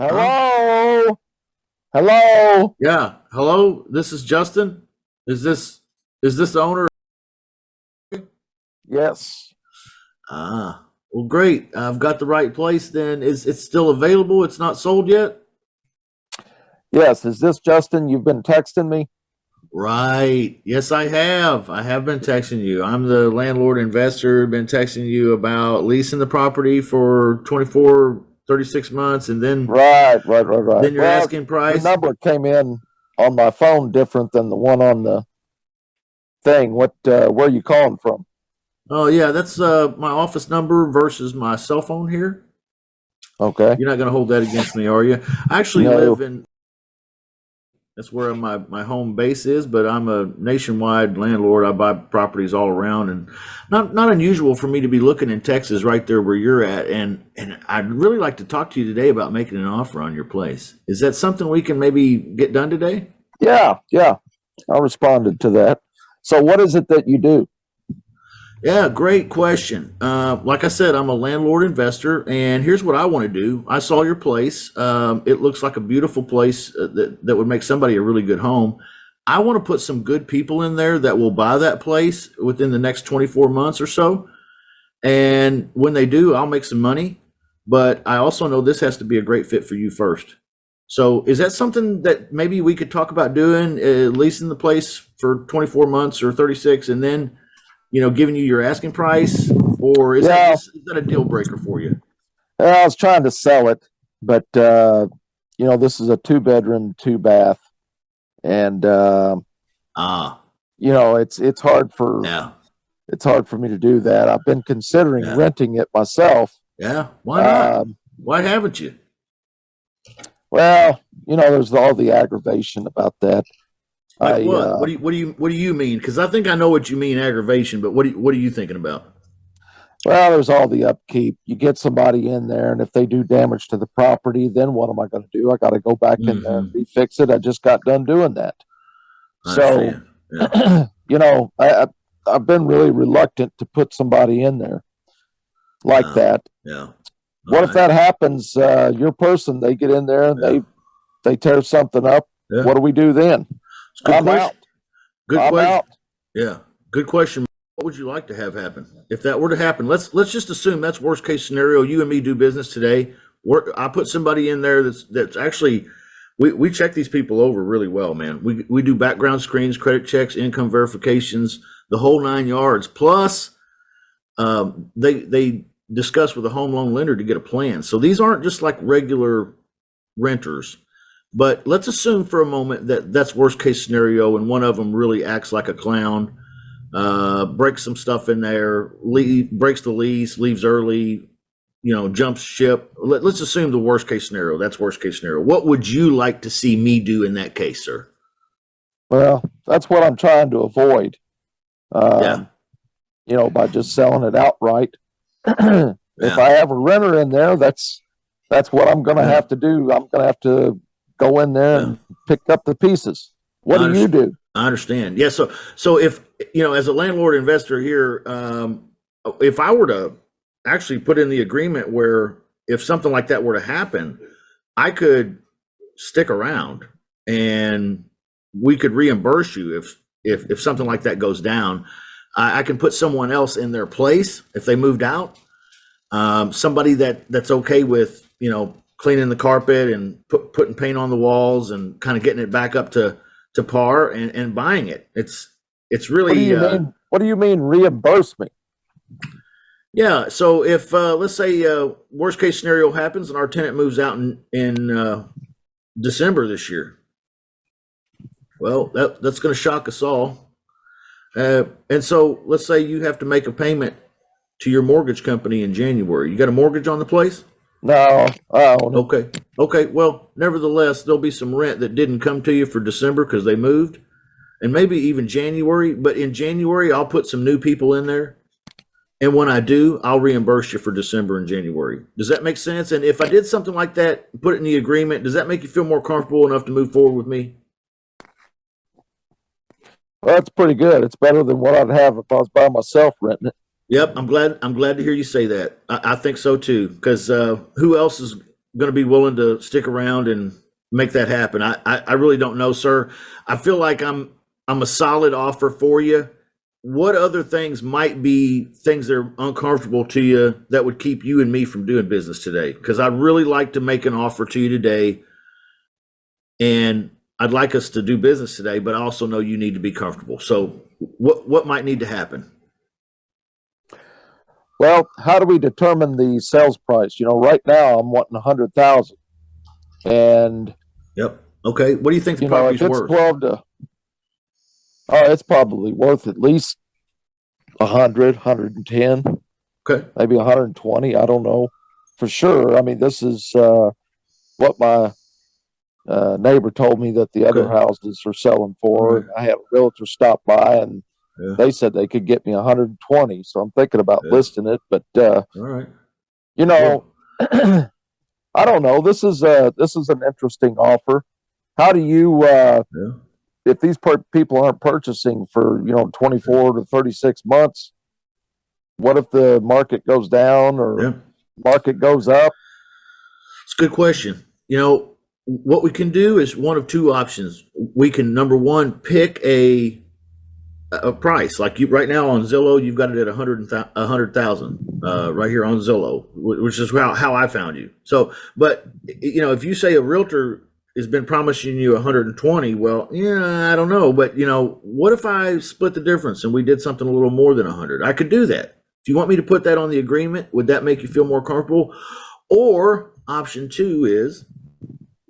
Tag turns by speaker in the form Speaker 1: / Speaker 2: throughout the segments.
Speaker 1: Huh?
Speaker 2: Hello? Hello?
Speaker 1: Yeah. Hello. This is Justin. Is this the owner?
Speaker 2: Yes.
Speaker 1: Ah. Well, great. I've got the right place. Then is it's still available? It's not sold yet.
Speaker 2: Yes. Is this Justin? You've been texting me?
Speaker 1: Right. Yes, I have. I have been texting you. I'm the landlord investor. Been texting you about leasing the property for 24, 36 months, and then
Speaker 2: Right.
Speaker 1: then your
Speaker 2: Well,
Speaker 1: asking
Speaker 2: the
Speaker 1: price.
Speaker 2: number came in on my phone different than the one on the thing. Where are you calling from?
Speaker 1: Oh yeah, that's my office number versus my cell phone here.
Speaker 2: Okay.
Speaker 1: You're not going to hold that against me, are you? I actually live
Speaker 2: No.
Speaker 1: in That's where my home base is, but I'm a nationwide landlord. I buy properties all around, and not unusual for me to be looking in Texas, right there where you're at. And I'd really like to talk to you today about making an offer on your place. Is that something we can maybe get done today?
Speaker 2: Yeah. I responded to that. So what is it that you do?
Speaker 1: Yeah, great question. Like I said, I'm a landlord investor, and here's what I want to do. I saw your place. It looks like a beautiful place that would make somebody a really good home. I want to put some good people in there that will buy that place within the next 24 months or so. And when they do, I'll make some money. But I also know this has to be a great fit for you first. So, is that something that maybe we could talk about doing, leasing the place for 24 months or 36, and then giving you your asking price, or
Speaker 2: Yeah.
Speaker 1: is that a deal breaker for you?
Speaker 2: I was trying to sell it, but this is a two bedroom, two bath, and
Speaker 1: Ah,
Speaker 2: it's hard for
Speaker 1: yeah,
Speaker 2: me to do that. I've been considering
Speaker 1: yeah,
Speaker 2: renting it myself.
Speaker 1: yeah. Why not?
Speaker 2: Um,
Speaker 1: Why haven't you?
Speaker 2: well, there's all the aggravation about that.
Speaker 1: Like
Speaker 2: I
Speaker 1: what? What do you mean? Because I think I know what you mean, aggravation. But what are you thinking about?
Speaker 2: Well, there's all the upkeep. You get somebody in there, and if they do damage to the property, then what am I going to do? I got to go back in there and
Speaker 1: Hmm.
Speaker 2: refix it. I just got done doing that.
Speaker 1: I
Speaker 2: So,
Speaker 1: understand. Yeah.
Speaker 2: I've been really reluctant to put somebody in there like
Speaker 1: Yeah.
Speaker 2: that.
Speaker 1: Yeah. All
Speaker 2: What if
Speaker 1: right.
Speaker 2: that happens? Your person, they get in there and
Speaker 1: Yeah.
Speaker 2: they tear something up.
Speaker 1: Yeah.
Speaker 2: What do we do then?
Speaker 1: It's a good
Speaker 2: I'm
Speaker 1: question.
Speaker 2: out.
Speaker 1: Good
Speaker 2: I'm
Speaker 1: question.
Speaker 2: out.
Speaker 1: Yeah. Good question. What would you like to have happen if that were to happen? Let's just assume that's worst case scenario. You and me do business today. I put somebody in there that's actually we check these people over really well, man. We do background screens, credit checks, income verifications, the whole nine yards. Plus, they discuss with a home loan lender to get a plan. So these aren't just like regular renters. But let's assume for a moment that that's worst case scenario, and one of them really acts like a clown, breaks some stuff in there, breaks the lease, leaves early, jumps ship. Let's assume the worst case scenario. That's worst case scenario. What would you like to see me do in that case, sir?
Speaker 2: Well, that's what I'm trying to avoid.
Speaker 1: Yeah,
Speaker 2: Um, by just selling it outright. If
Speaker 1: yeah,
Speaker 2: I have a renter in there, that's what I'm going to
Speaker 1: yeah,
Speaker 2: have to do. I'm going to have to go in there
Speaker 1: yeah.
Speaker 2: and pick up the pieces. What
Speaker 1: I
Speaker 2: do you
Speaker 1: understand.
Speaker 2: do?
Speaker 1: I understand. Yeah. So if as a landlord investor here, if I were to actually put in the agreement where if something like that were to happen, I could stick around and we could reimburse you if something like that goes down. I can put someone else in their place if they moved out. Somebody that's okay with cleaning the carpet and putting paint on the walls and kind of getting it back up to par and buying it. It's
Speaker 2: What do
Speaker 1: really
Speaker 2: you mean? What do you mean reimburse me?
Speaker 1: yeah. So if let's say worst case scenario happens and our tenant moves out in December this year, well that's going to shock us all. And so let's say you have to make a payment to your mortgage company in January. You got a mortgage on the place?
Speaker 2: No, I own it.
Speaker 1: Okay. Okay. Well, nevertheless, there'll be some rent that didn't come to you for December because they moved, and maybe even January. But in January, I'll put some new people in there. And when I do, I'll reimburse you for December and January. Does that make sense? And if I did something like that, put it in the agreement, does that make you feel more comfortable enough to move forward with me?
Speaker 2: Well, that's pretty good. It's better than what I'd have if I was by myself renting it.
Speaker 1: Yep, I'm glad. I'm glad to hear you say that. I think so too. Because who else is? going to be willing to stick around and make that happen? I really don't know, sir. I feel like I'm a solid offer for you. What other things might be things that are uncomfortable to you that would keep you and me from doing business today? Because I'd really like to make an offer to you today, and I'd like us to do business today, but I also know you need to be comfortable. So what might need to happen?
Speaker 2: Well, how do we determine the sales price? Right now I'm wanting 100,000, and
Speaker 1: Yep. Okay. What do you think the
Speaker 2: if
Speaker 1: property's
Speaker 2: it's
Speaker 1: worth?
Speaker 2: 12 to, oh, it's probably worth at least 100, 110,
Speaker 1: Okay.
Speaker 2: maybe 120. I don't know for sure. I mean, this is what my neighbor told me that the other
Speaker 1: Okay.
Speaker 2: houses are selling for.
Speaker 1: All right.
Speaker 2: I had a realtor stop by and
Speaker 1: Yeah.
Speaker 2: they said they could get me 120. So I'm thinking about
Speaker 1: Yeah.
Speaker 2: listing it, but
Speaker 1: All right.
Speaker 2: you know,
Speaker 1: Well,
Speaker 2: I don't know. This is an interesting offer. How do you
Speaker 1: yeah.
Speaker 2: if these people aren't purchasing for 24 to 36 months? What if the market goes down or
Speaker 1: Yeah.
Speaker 2: market goes up?
Speaker 1: It's a good question. What we can do is one of two options. We can, number one, pick a price. Like you right now on Zillow, you've got it at 100,000 right here on Zillow, which is how I found you. So, but if you say a realtor has been promising you 120, well, yeah, I don't know, but what if I split the difference and we did something a little more than 100? I could do that. If you want me to put that on the agreement, would that make you feel more comfortable? Or option two is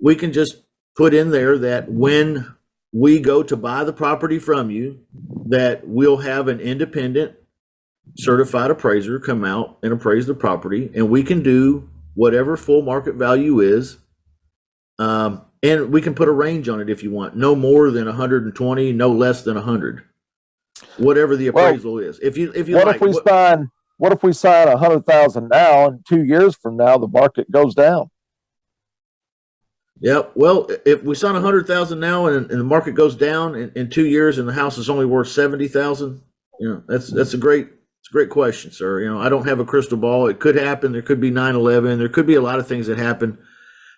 Speaker 1: we can just put in there that when we go to buy the property from you, that we'll have an independent certified appraiser come out and appraise the property, and we can do whatever full market value is. And we can put a range on it if you want. No more than 120, no less than 100. Whatever the
Speaker 2: Well,
Speaker 1: appraisal is. If you
Speaker 2: what
Speaker 1: like.
Speaker 2: if we sign? What if we sign 100,000 now, and 2 years from now the market goes down?
Speaker 1: Yeah, well, if we sign 100,000 now and the market goes down in 2 years and the house is only worth 70,000, that's a great question, sir. I don't have a crystal ball. It could happen. There could be 9/11. There could be a lot of things that happen.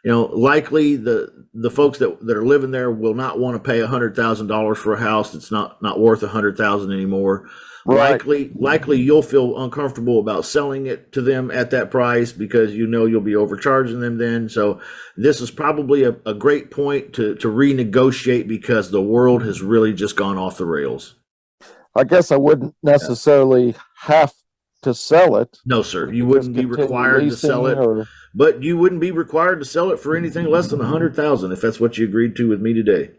Speaker 1: Likely the folks that are living there will not want to pay $100,000 for a house that's not worth 100,000 anymore.
Speaker 2: Right.
Speaker 1: Likely you'll feel uncomfortable about selling it to them at that price because you'll be overcharging them then. So this is probably a great point to renegotiate because the world has really just gone off the rails.
Speaker 2: I guess I wouldn't necessarily have to sell it.
Speaker 1: No, sir.
Speaker 2: We
Speaker 1: You
Speaker 2: could
Speaker 1: wouldn't
Speaker 2: just
Speaker 1: be
Speaker 2: continue
Speaker 1: required to sell
Speaker 2: leasing,
Speaker 1: it,
Speaker 2: or
Speaker 1: but you wouldn't be required to sell it for anything less than 100,000 if that's what you agreed to with me today.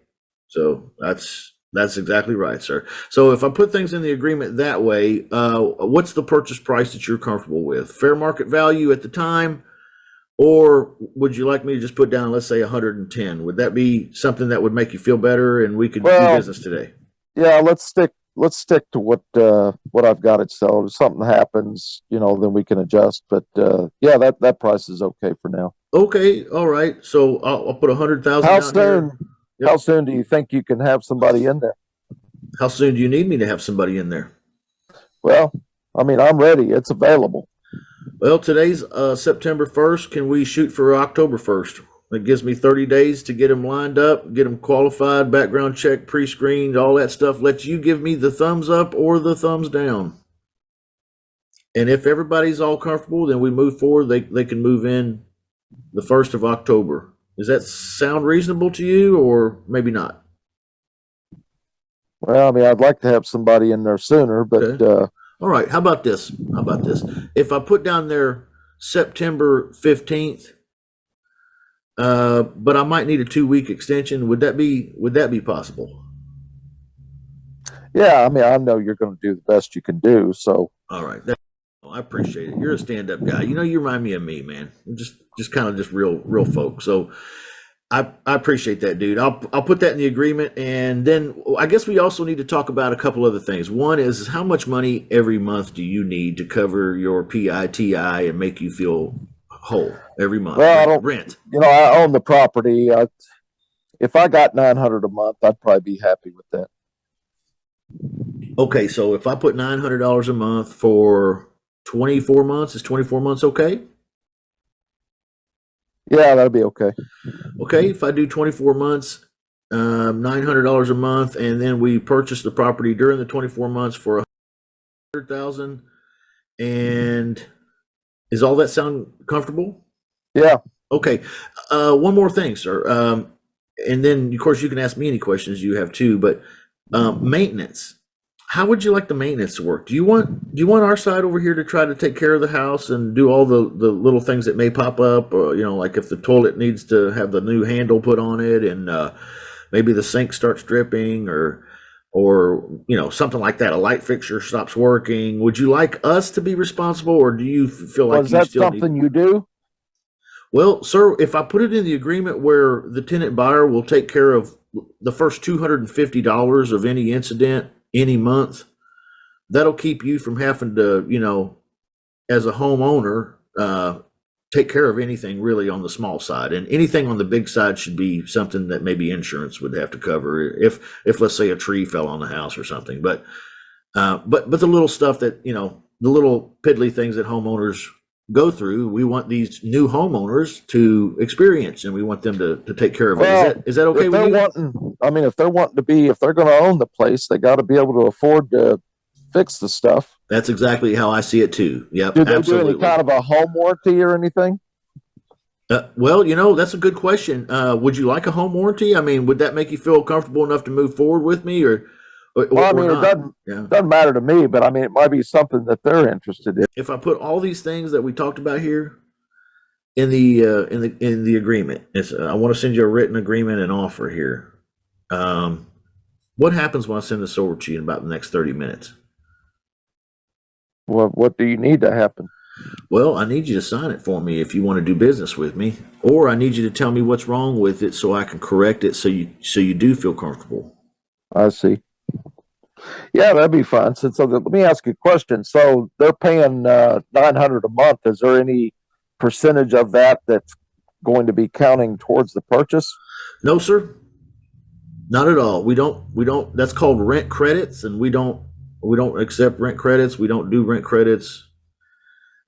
Speaker 1: So that's exactly right, sir. So if I put things in the agreement that way, what's the purchase price that you're comfortable with? Fair market value at the time, or would you like me to just put down, let's say 110? Would that be something that would make you feel better and we could do
Speaker 2: well,
Speaker 1: business today?
Speaker 2: yeah. Let's stick to what I've got it sold. If something happens, then we can adjust. But yeah, that price is okay for now.
Speaker 1: Okay, all right. So I'll put 100,000
Speaker 2: How
Speaker 1: down here.
Speaker 2: soon?
Speaker 1: Yep.
Speaker 2: How soon do you think you can have somebody in there?
Speaker 1: How soon do you need me to have somebody in there?
Speaker 2: Well, I mean, I'm ready. It's available.
Speaker 1: Well, today's September 1st. Can we shoot for October 1st? That gives me 30 days to get them lined up, get them qualified, background check, pre-screened, all that stuff. Let you give me the thumbs up or the thumbs down. And if everybody's all comfortable, then we move forward. They can move in the 1st of October. Does that sound reasonable to you, or maybe not?
Speaker 2: Well, I mean, I'd like to have somebody in there sooner, but
Speaker 1: Okay. All right. How about this? If I put down there September 15th, but I might need a 2-week extension. Would that be possible?
Speaker 2: yeah, I mean, I know you're going to do the best you can do. So
Speaker 1: All right. I appreciate it. You're a stand-up guy. You remind me of me, man. Just kind of just real folk. So I appreciate that, dude. I'll put that in the agreement, and then I guess we also need to talk about a couple other things. One is how much money every month do you need to cover your PITI and make you feel whole every month?
Speaker 2: well, I don't.
Speaker 1: Rent.
Speaker 2: I own the property. If I got 900 a month, I'd probably be happy with that.
Speaker 1: Okay, so if I put $900 a month for 24 months, is 24 months okay?
Speaker 2: Yeah, that'll be okay.
Speaker 1: Okay, if I do 24 months, $900 a month, and then we purchase the property during the 24 months for 100,000. And is all that sound comfortable?
Speaker 2: Yeah.
Speaker 1: Okay. One more thing, sir. And then of course you can ask me any questions you have too, but maintenance. How would you like the maintenance to work? Do you want our side over here to try to take care of the house and do all the little things that may pop up, or like if the toilet needs to have the new handle put on it, and maybe the sink starts dripping, or something like that, a light fixture stops working. Would you like us to be responsible, or do you feel like
Speaker 2: Was
Speaker 1: you
Speaker 2: that
Speaker 1: still need?
Speaker 2: something you do?
Speaker 1: Well, sir, if I put it in the agreement where the tenant buyer will take care of the first $250 of any incident any month, that'll keep you from having to, as a homeowner, take care of anything really on the small side. And anything on the big side should be something that maybe insurance would have to cover if let's say a tree fell on the house or something. But the little stuff that, the little piddly things that homeowners go through, we want these new homeowners to experience, and we want them to take care of it.
Speaker 2: Well,
Speaker 1: Is that okay
Speaker 2: if
Speaker 1: with
Speaker 2: they're
Speaker 1: you?
Speaker 2: wanting, I mean, if they're wanting to be, if they're going to own the place, they got to be able to afford to fix the stuff.
Speaker 1: That's exactly how I see it too. Yep,
Speaker 2: Do they do any
Speaker 1: absolutely.
Speaker 2: kind of a home warranty or anything?
Speaker 1: Well, that's a good question. Would you like a home warranty? I mean, would that make you feel comfortable enough to move forward with me,
Speaker 2: Well, I
Speaker 1: or
Speaker 2: mean, it
Speaker 1: not?
Speaker 2: doesn't
Speaker 1: Yeah.
Speaker 2: doesn't matter to me, but I mean, it might be something that they're interested in.
Speaker 1: If I put all these things that we talked about here in the agreement, I want to send you a written agreement and offer here. What happens when I send this over to you in about the next 30 minutes?
Speaker 2: Well, what do you need to happen?
Speaker 1: Well, I need you to sign it for me if you want to do business with me, or I need you to tell me what's wrong with it so I can correct it, so you do feel comfortable.
Speaker 2: I see. Yeah, that'd be fine. So let me ask you a question. So they're paying 900 a month. Is there any percentage of that that's going to be counting towards the purchase?
Speaker 1: No, sir, not at all. We don't. That's called rent credits, and we don't accept rent credits. We don't do rent credits.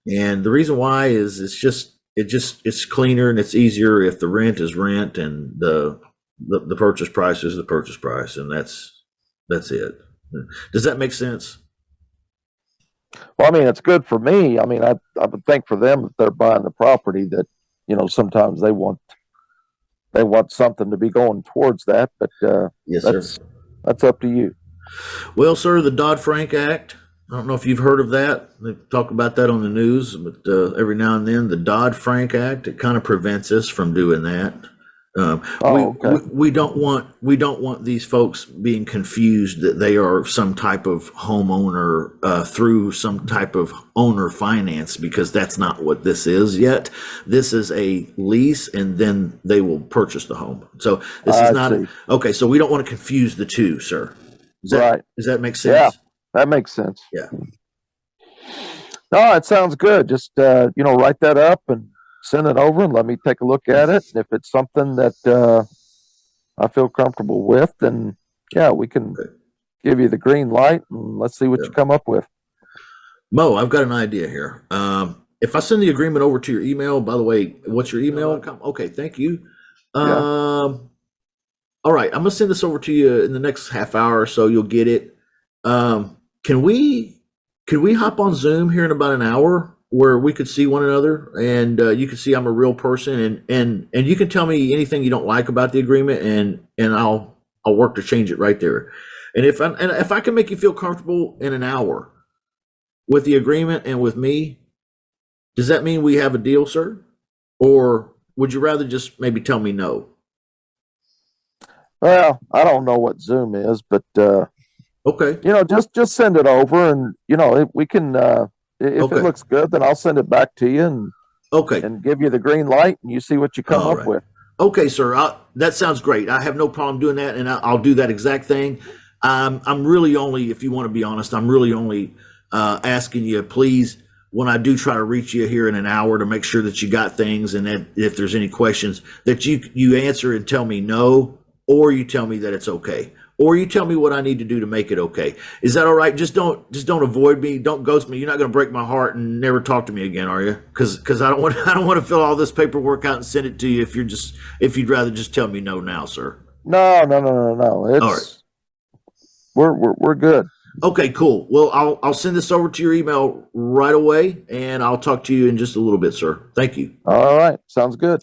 Speaker 1: And the reason why is it's cleaner and it's easier if the rent is rent, and the purchase price is the purchase price, and that's it. Does that make sense?
Speaker 2: Well, I mean, it's good for me. I mean, I would think for them, if they're buying the property, that sometimes they want something to be going towards that. But
Speaker 1: Yes, sir.
Speaker 2: that's up to you.
Speaker 1: Well, sir, the Dodd-Frank Act. I don't know if you've heard of that. They talk about that on the news, but every now and then, the Dodd-Frank Act, it kind of prevents us from doing that.
Speaker 2: Okay.
Speaker 1: We don't want these folks being confused that they are some type of homeowner through some type of owner finance, because that's not what this is yet. This is a lease, and then they will purchase the home. So this is
Speaker 2: I
Speaker 1: not
Speaker 2: see.
Speaker 1: okay. So we don't want to confuse the two, sir.
Speaker 2: Right.
Speaker 1: Does that make
Speaker 2: Yeah.
Speaker 1: sense?
Speaker 2: That makes sense.
Speaker 1: Yeah.
Speaker 2: No, it sounds good. Just write that up and send it over and let me take a look at it. And if it's something that I feel comfortable with, then yeah, we can
Speaker 1: Okay.
Speaker 2: give you the green light and let's see what
Speaker 1: Yeah.
Speaker 2: you come up with.
Speaker 1: Mo, I've got an idea here. If I send the agreement over to your email, by the way, what's your email? Okay, thank you.
Speaker 2: Yeah.
Speaker 1: All right, I'm gonna send this over to you in the next half hour or so. You'll get it. Can we hop on Zoom here in about an hour where we could see one another, and you can see I'm a real person, and you can tell me anything you don't like about the agreement, and I'll work to change it right there. And if I can make you feel comfortable in an hour with the agreement and with me, does that mean we have a deal, sir? Or would you rather just maybe tell me no?
Speaker 2: Well, I don't know what Zoom is, but
Speaker 1: Okay.
Speaker 2: just send it over and we can if
Speaker 1: Okay.
Speaker 2: it looks good, then I'll send it back to you
Speaker 1: Okay.
Speaker 2: and give you the green light and you see what you come
Speaker 1: All
Speaker 2: up
Speaker 1: right.
Speaker 2: with.
Speaker 1: Okay, sir. That sounds great. I have no problem doing that, and I'll do that exact thing. I'm really only, if you want to be honest, I'm really only asking you, please, when I do try to reach you here in an hour, to make sure that you got things, and that if there's any questions, that you answer and tell me no, or you tell me that it's okay. or you tell me what I need to do to make it okay. Is that all right? Just don't avoid me. Don't ghost me. You're not going to break my heart and never talk to me again, are you? Because I don't want I don't want to fill all this paperwork out and send it to you if you'd rather just tell me no now, sir.
Speaker 2: No, no, no, no, no. It's
Speaker 1: All right.
Speaker 2: we're good.
Speaker 1: Okay, cool. Well, I'll send this over to your email right away, and I'll talk to you in just a little bit, sir. Thank you.
Speaker 2: All right, sounds good.